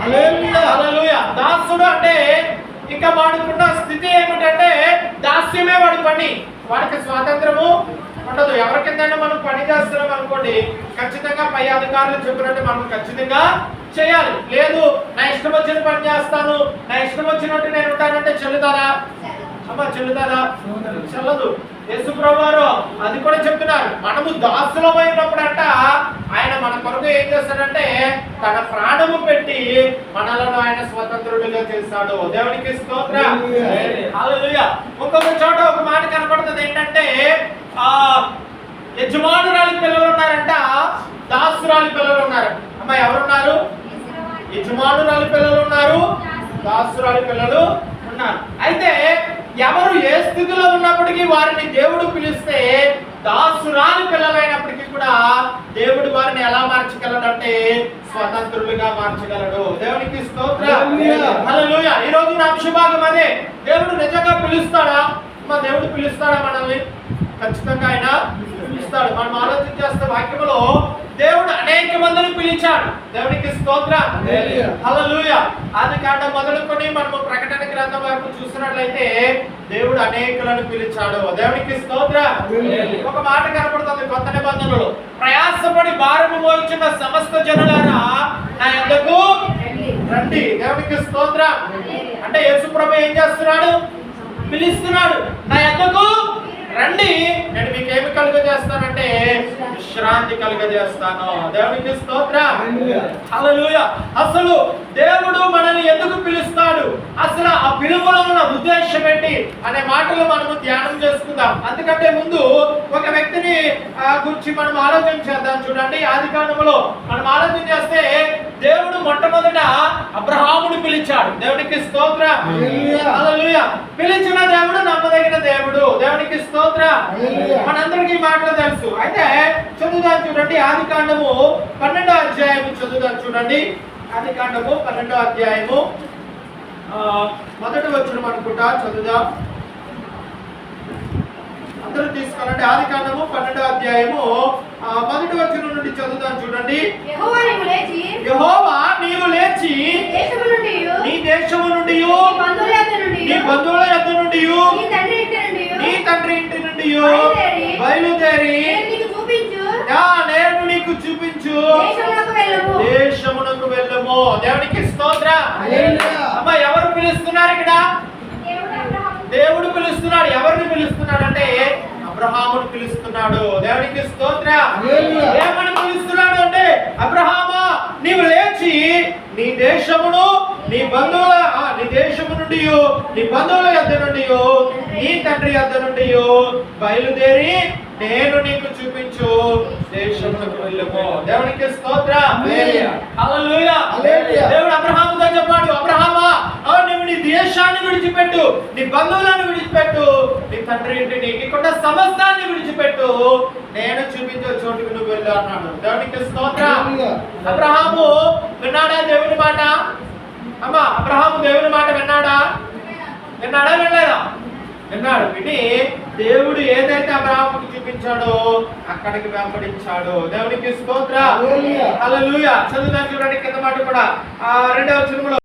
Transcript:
హల్లెలూయా. దాసుడు అంటే ఇంకా వాడుకున్న స్థితి ఏమిటంటే దాస్యమే వాడి పని. వాడికి స్వాతంత్రము ఉండదు. ఎవరి కింద మనం పని చేస్తున్నాం అనుకోండి, ఖచ్చితంగా పై అధికారులు చెప్పినట్టు మనం ఖచ్చితంగా చేయాలి. లేదు నా ఇష్టం వచ్చిన పని చేస్తాను, నా ఇష్టం వచ్చినట్టు నేను ఉంటానంటే చెల్లుతారా? అమ్మా చెల్లుతారా? చెల్లదు. యేసు ప్రభువారు అది కూడా చెప్తున్నారు. మనము దాసులమైనప్పుడంట ఆయన మన కొరకు ఏం చేస్తాడంటే తన ప్రాణము పెట్టి మనలను ఆయన స్వతంత్రుడిగా చేస్తాడు. దేవునికి స్తోత్రం. హల్లెలూయా. ఇంకొక చోట ఒక మాట కనపడుతుంది ఏంటంటే యజమానురాలి పిల్లలు ఉన్నారంట, దాసురాలి పిల్లలు ఉన్నారు. అమ్మ ఎవరున్నారు? యజమానురాలి పిల్లలు ఉన్నారు, దాసురాలి పిల్లలు ఉన్నారు. అయితే ఎవరు ఏ స్థితిలో ఉన్నప్పటికీ వారిని దేవుడు పిలిస్తే దాసురాలి పిల్లలైనప్పటికీ కూడా దేవుడు వారిని ఎలా మార్చగలడంటే స్వతంత్రులుగా మార్చగలడు. దేవునికి స్తోత్రం. హల్లెలూయా. ఈ రోజు నా అంశభాగం అదే. దేవుడు నిజంగా పిలుస్తాడా? దేవుడు పిలుస్తాడా మనల్ని? ఖచ్చితంగా ఆయన పిలుస్తాడు. మనం ఆలోచన చేస్తే వాక్యంలో దేవుడు అనేక మందిని పిలిచాడు. దేవునికి స్తోత్రం. హల్లెలూయా. ఆదికాండం మొదలుకొని మనము ప్రకటన గ్రంథం వరకు చూసినట్లయితే దేవుడు అనేకులను పిలిచాడు. దేవునికి స్తోత్రం. ఒక మాట కనపడుతుంది కొత్త నిబంధనలో, ప్రయాసపడి భారము మోయుచున్న సమస్త జనులారా నా యొద్దకు రండి. దేవునికి స్తోత్రం. అంటే యేసు ప్రభు ఏం చేస్తున్నాడు? పిలుస్తున్నాడు. నా యొద్దకు రండి, నేను మీకు ఏమి కలుగజేస్తానంటే విశ్రాంతి కలుగజేస్తాను. దేవునికి స్తోత్రం. హల్లెలూయా. అసలు దేవుడు మనల్ని ఎందుకు పిలుస్తాడు, అసలు ఆ పిలుపులో ఉన్న ఉద్దేశం ఏంటి అనే మాటలు మనము ధ్యానం చేసుకుందాం. అందుకంటే ముందు ఒక వ్యక్తిని గురించి మనం ఆలోచన చేద్దాం. చూడండి, ఆదికాండంలో మనం ఆలోచన చేస్తే దేవుడు మొట్టమొదట అబ్రహామును పిలిచాడు. దేవునికి స్తోత్రం. హల్లెలూయా. పిలిచిన దేవుడు నమ్మదగిన దేవుడు. దేవునికి స్తోత్రం. మనందరికీ మాటలు తెలుసు. అయితే చదువుదాం చూడండి, ఆదికాండము 12వ అధ్యాయము చదువుదాం చూడండి. ఆదికాండము 12వ అధ్యాయము మొదటి వచనం అనుకుంటా చదువుదాం. అందరూ తీసుకోవాలండి. ఆదికాండము 12వ అధ్యాయము మొదటి వచనం నుండి చదువుదాం చూడండి. యెహోవా నీవు లేచి నీ దేశము నుండి నీ బంధువుల యొద్ద నుండి నీ తండ్రి ఇంటి నుండి బయలుదేరి నేను నీకు చూపించు దేశమునకు వెళ్ళము. దేవునికి స్తోత్రం. అమ్మ ఎవరు పిలుస్తున్నారు ఇక్కడ? దేవుడు పిలుస్తున్నాడు. ఎవరిని పిలుస్తున్నాడు అంటే అబ్రహామును పిలుస్తున్నాడు. దేవునికి స్తోత్రం. ఏమని పిలుస్తున్నాడు అంటే, అబ్రహామా నీవు లేచి నీ దేశమును నీ బంధువుల నీ దేశము నుండి నీ బంధువుల యొద్ద నుండి నీ తండ్రి యొద్ద నుండి బయలుదేరి నేను నీకు చూపించు దేశమునకు వెళ్ళము. దేవునికి స్తోత్రం. హల్లెలూయా. దేవుడు అబ్రహాముతో చెప్పాడు, అబ్రహామా నువ్వు నీ దేశాన్ని విడిచిపెట్టు, నీ బంధువులను విడిచిపెట్టు, నీ తండ్రి ఇంటిని నీకున్న సమస్తాన్ని విడిచిపెట్టు, నేను చూపించే చోటుకు నువ్వు వెళ్ళు అన్నాడు. దేవునికి స్తోత్రం. అబ్రహాము విన్నాడా దేవుని మాట? అమ్మా అబ్రహాము దేవుని మాట విన్నాడా? వినలేదా? విన్నాడు. విని దేవుడు ఏదైతే అబ్రహాముకి చూపించాడో అక్కడికి వెంబడించాడు. దేవునికి స్తోత్రం. హల్లెలూయా. చదువుదాం చూడండి కింద మాట కూడా 2వ వచనంలో